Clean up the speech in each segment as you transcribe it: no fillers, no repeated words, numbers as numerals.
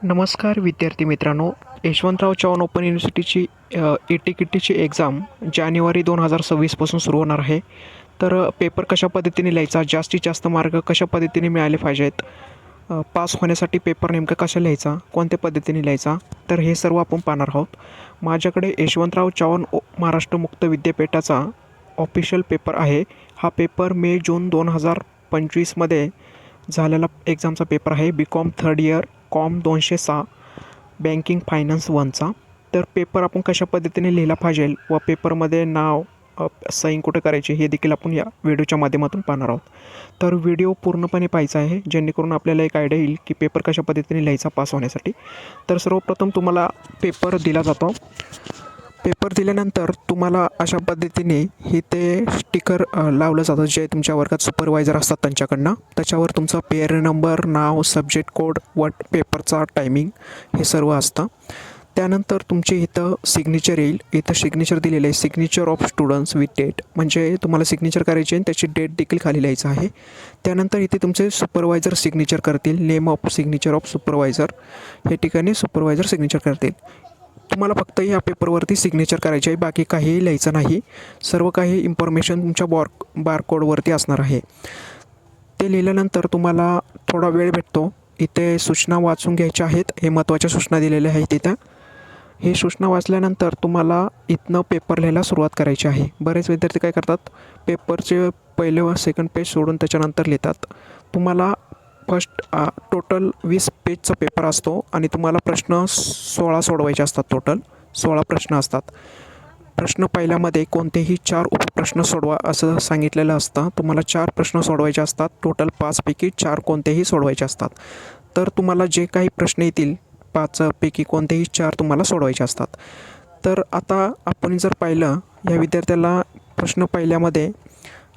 नमस्कार विद्यार्थी मित्रांनो. यशवंतराव चव्हाण ओपन युनिव्हर्सिटीची ई-टी-के-टीची एक्झाम जानेवारी 2026पासून सुरू होणार आहे. तर पेपर कशा पद्धतीने लिहायचा, जास्तीत जास्त मार्क कशा पद्धतीने मिळाले पाहिजेत, पास होण्यासाठी पेपर नेमका कसा लिहायचा, कोणत्या पद्धतीने लिहायचा, तर हे सर्व आपण पाहणार आहोत. माझ्याकडे यशवंतराव चव्हाण महाराष्ट्र मुक्त विद्यापीठाचा ऑफिशियल पेपर आहे. हा पेपर मे-जून 2025मध्ये झालेला एक्झामचा पेपर आहे. BCom third year com 206 banking finance 1चा. तर पेपर आपण कशा पद्धतीने लिहिला पाहिजे व पेपरमध्ये नाव साईन कुठं करायची हे देखील आपण या व्हिडिओच्या माध्यमातून पाहणार आहोत. तर व्हिडिओ पूर्णपणे पाहायचा आहे जेणेकरून आपल्याला एक आयडिया येईल की पेपर कशा पद्धतीने लिहायचा पास होण्यासाठी. तर सर्वप्रथम तुम्हाला पेपर दिला जातो. पेपर दिल्यानंतर तुम्हाला अशा पद्धतीने हे ते स्टिकर लावलं जातं जे तुमच्या वर्गात सुपरवायझर असतात त्यांच्याकडनं. त्याच्यावर तुमचा पेअर नंबर, नाव, सब्जेक्ट कोड व पेपरचा टायमिंग हे सर्व असतं. त्यानंतर तुमचे इथं सिग्नेचर येईल. इथं सिग्नेचर दिलेलं आहे, signature of students with date, म्हणजे तुम्हाला सिग्नेचर करायची आणि त्याची डेट देखील खाली लिहायचं आहे. त्यानंतर इथे तुमचे सुपरवायझर सिग्नेचर करतील. Name of signature of supervisor हे ठिकाणी सुपरवायझर सिग्नेचर करतील. तुम्हाला फक्त या पेपरवरती सिग्नेचर करायचे आहे, बाकी काहीही लिहायचं नाही. सर्व काही इन्फॉर्मेशन तुमच्या बारकोडवरती असणार आहे. ते लिहिल्यानंतर तुम्हाला थोडा वेळ भेटतो. इथे सूचना वाचून घ्यायच्या आहेत. हे महत्त्वाच्या सूचना दिलेल्या आहेत तिथं. हे सूचना वाचल्यानंतर तुम्हाला इथनं पेपर लिहायला सुरुवात करायची आहे. बरेच विद्यार्थी काय करतात, पेपरचे पहिले व सेकंड पेज सोडून त्याच्यानंतर लिहितात. तुम्हाला फर्स्ट टोटल 20 पेजचा पेपर असतो आणि तुम्हाला प्रश्न 16 सोडवायचे असतात. टोटल 16 प्रश्न असतात. प्रश्न पहिल्यामध्ये कोणतेही 4 उपप्रश्न सोडवा असं सांगितलेलं असतं. तुम्हाला 4 प्रश्न सोडवायचे असतात. टोटल 5 पैकी 4 कोणतेही सोडवायचे असतात. तर तुम्हाला जे काही प्रश्न येतील 5 पैकी कोणतेही 4 तुम्हाला सोडवायचे असतात. तर आता आपण जर पाहिलं, या विद्यार्थ्याला प्रश्न पहिल्यामध्ये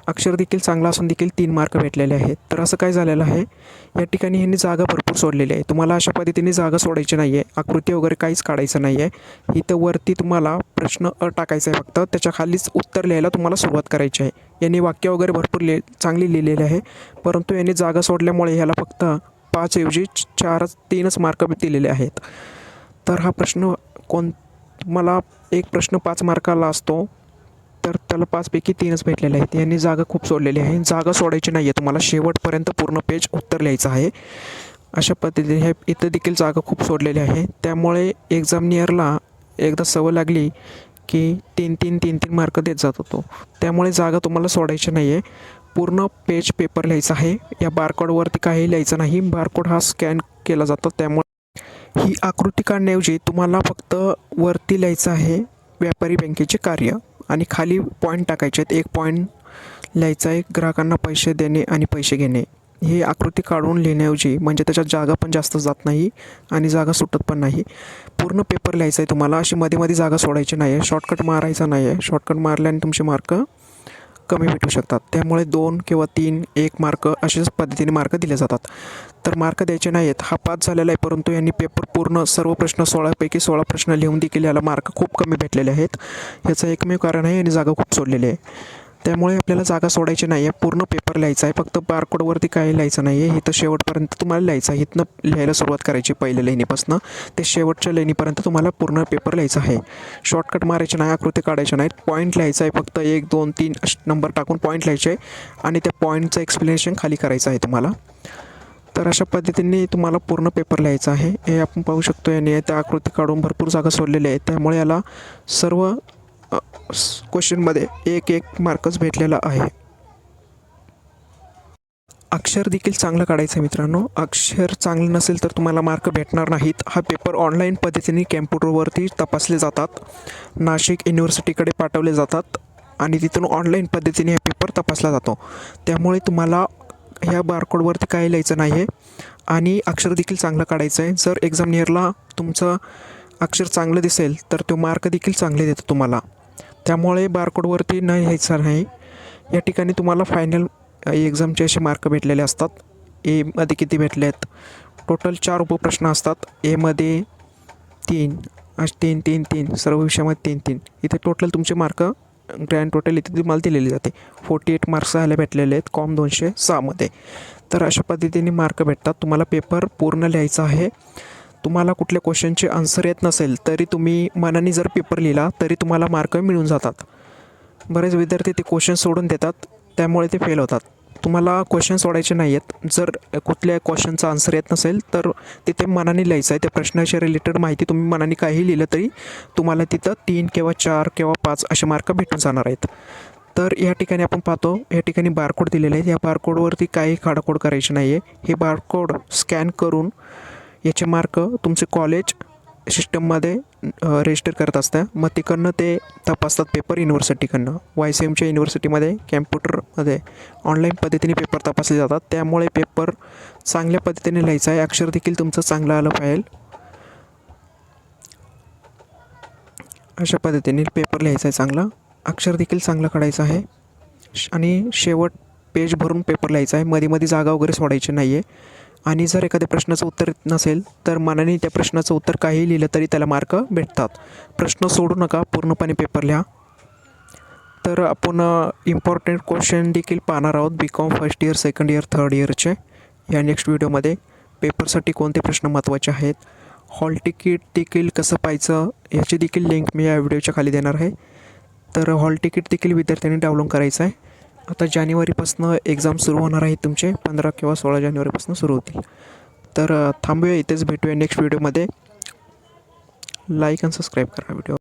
अक्षर देखील चांगला असून देखील 3 मार्क भेटलेले आहेत. तर असं काय झालेलं आहे, या ठिकाणी ह्यांनी जागा भरपूर सोडलेली आहे. तुम्हाला अशा पद्धतीने जागा सोडायची नाही आहे. आकृती वगैरे काहीच काढायचं नाही आहे. इथं वरती तुम्हाला प्रश्न टाकायचा आहे. फक्त त्याच्या खालीच उत्तर लिहायला तुम्हाला सुरुवात करायची आहे. यांनी वाक्य वगैरे भरपूर चांगली लिहिलेली आहे, परंतु यांनी जागा सोडल्यामुळे ह्याला फक्त 5 ऐवजी 3च मार्क दिलेले आहेत. तर हा प्रश्न तुम्हाला एक प्रश्न 5 मार्काला असतो, तर त्याला 5 पैकी 3च भेटलेले आहेत. यांनी जागा खूप सोडलेली आहे. जागा सोडायची नाही आहे. तुम्हाला शेवटपर्यंत पूर्ण पेज उत्तर लिहायचं आहे. अशा पद्धतीने हे इथं देखील जागा खूप सोडलेली आहे. त्यामुळे एक्झामिनियरला एकदा सवय लागली की 3-3 मार्क देत जात होतो. त्यामुळे जागा तुम्हाला सोडायची नाही आहे. पूर्ण पेज पेपर लिहायचा आहे. या बारकोडवरती काही लिहायचं नाही. बारकोड हा स्कॅन केला जातो. त्यामुळे ही आकृती काढण्याऐवजी तुम्हाला फक्त वरती लिहायचं आहे व्यापारी बँकेचे कार्य आणि खाली पॉईंट टाकायचे आहेत. एक पॉईंट लिहायचा आहे ग्राहकांना पैसे देणे आणि पैसे घेणे. ही आकृती काढून लिहिण्याऐवजी म्हणजे त्याच्यात जागा पण जास्त जात नाही आणि जागा सुटत पण नाही. पूर्ण पेपर लिहायचा आहे तुम्हाला. अशी मध्ये मध्ये जागा सोडायची नाही आहे. शॉर्टकट मारायचा नाही आहे. शॉर्टकट मारल्याने तुमचे मार्क कमी भेटू शकतात. त्यामुळे 2 किंवा 3, 1 मार्क अशाच पद्धतीने मार्क दिले जातात. तर मार्क द्यायचे नाही आहेत. हा पास झालेला आहे, परंतु यांनी पेपर पूर्ण सर्व प्रश्न 16 पैकी 16 प्रश्न लिहून देखील याला मार्क खूप कमी भेटलेले आहेत. याचं एकमेव कारण आहे यांनी जागा खूप सोडलेली आहे. त्यामुळे आपल्याला जागा सोडायची नाही आहे. पूर्ण पेपर लिहायचा आहे. फक्त बारकोडवरती काही लिहायचं नाही आहे. इथं शेवटपर्यंत तुम्हाला लिहायचं आहे. इथनं लिहायला सुरुवात करायची पहिल्या लाईनीपासून ते शेवटच्या लाईनीपर्यंत तुम्हाला पूर्ण पेपर लिहायचा आहे. शॉर्टकट मारायचे नाही, आकृती काढायच्या नाहीत. पॉईंट लिहायचा आहे. फक्त 1, 2, 3 नंबर टाकून पॉईंट लिहायचे आहे आणि त्या पॉईंटचं एक्सप्लेनेशन खाली करायचं आहे तुम्हाला. तर अशा पद्धतीने तुम्हाला पूर्ण पेपर लिहायचा आहे. हे आपण पाहू शकतो याने त्या आकृती काढून भरपूर जागा सोडलेल्या आहेत. त्यामुळे याला सर्व क्वेश्चनमध्ये 1 मार्कच भेटलेला आहे. अक्षर देखील चांगलं काढायचं आहे मित्रांनो. अक्षर चांगलं नसेल तर तुम्हाला मार्क भेटणार नाहीत. हा पेपर ऑनलाईन पद्धतीने कॅम्प्युटरवरती तपासले जातात. नाशिक युनिव्हर्सिटीकडे पाठवले जातात आणि तिथून ऑनलाईन पद्धतीने हा पेपर तपासला जातो. त्यामुळे तुम्हाला ह्या बारकोडवरती काही लिहायचं नाही आहे आणि अक्षर देखील चांगलं काढायचं आहे. जर एक्झामिनियरला तुमचं अक्षर चांगलं दिसेल तर तो मार्क देखील चांगले देतो तुम्हाला. त्यामुळे बारकोडवरती न लिहायचं नाही. या ठिकाणी तुम्हाला फायनल एक्झामचे असे मार्क भेटलेले असतात. एमध्ये किती भेटले आहेत, टोटल 4 उपप्रश्न असतात. एमध्ये 3, 3, 3, 3 सर्व विषयामध्ये 3-3. इथे टोटल तुमचे मार्क ग्रँड टोटल इथे तुम्हाला दिलेली जाते. 48 मार्क्स ह्याला भेटलेले आहेत कॉम 206मध्ये. तर अशा पद्धतीने मार्क भेटतात. तुम्हाला पेपर पूर्ण लिहायचा आहे. तुम्हाला कुठल्या क्वेश्चनचे आन्सर येत नसेल तरी तुम्ही मनाने जर पेपर लिहिला तरी तुम्हाला मार्क मिळून जातात. बरेच विद्यार्थी ते क्वेश्चन सोडून देतात, त्यामुळे ते फेल होतात. तुम्हाला क्वेश्चन सोडायचे नाही आहेत. जर कुठल्या क्वेश्चनचा आन्सर येत नसेल तर तिथे मनाने लिहायचं आहे. त्या प्रश्नाशी रिलेटेड माहिती तुम्ही मनाने काहीही लिहिलं तरी तुम्हाला तिथं 3 किंवा 4 किंवा 5 असे मार्क भेटून जाणार आहेत. तर या ठिकाणी आपण पाहतो, या ठिकाणी बारकोड दिलेले आहेत. या बारकोडवरती काही खाडाखोड करायची नाही आहे. हे बारकोड स्कॅन करून याचे मार्क तुमचे कॉलेज सिस्टममध्ये रजिस्टर करत असतं. मग तिकडनं ते तपासतात पेपर युनिव्हर्सिटीकडनं. YCMच्या युनिव्हर्सिटीमध्ये कॅम्प्युटरमध्ये ऑनलाईन पद्धतीने पेपर तपासले जातात. त्यामुळे पेपर चांगल्या पद्धतीने लिहायचा आहे. अक्षर देखील तुमचं चांगलं आलं पाहिजे. अशा पद्धतीने पेपर लिहायचा आहे चांगला. अक्षर देखील चांगलं काढायचं आहे आणि शेवट पेज भरून पेपर लिहायचा आहे. मध्ये मध्ये जागा वगैरे सोडायची नाही आहे. आणि जर एखाद्या प्रश्नाचं उत्तर नसेल तर मनाने त्या प्रश्नाचं उत्तर काही लिहिलं तरी त्याला मार्क भेटतात. प्रश्न सोडू नका, पूर्णपणे पेपर लिहा. तर आपण इम्पॉर्टंट क्वेश्चन देखील पाहणार आहोत BCom first year, second year, third इयरचे या नेक्स्ट व्हिडिओमध्ये. पेपरसाठी कोणते प्रश्न महत्त्वाचे आहेत, हॉल तिकीट देखील कसं पाहायचं याची देखील लिंक मी या व्हिडिओच्या खाली देणार आहे. तर हॉल तिकीट देखील विद्यार्थ्यांनी डाउनलोड करायचं आहे. आता जानेवारीपासून एक्झाम सुरू होणार आहे तुमचे, 15 किंवा 16 जानेवारीपासून सुरू होतील. तर थांबूया इथेच, भेटूया नेक्स्ट व्हिडिओमध्ये. लाईक आणि सबस्क्राईब करा व्हिडिओ.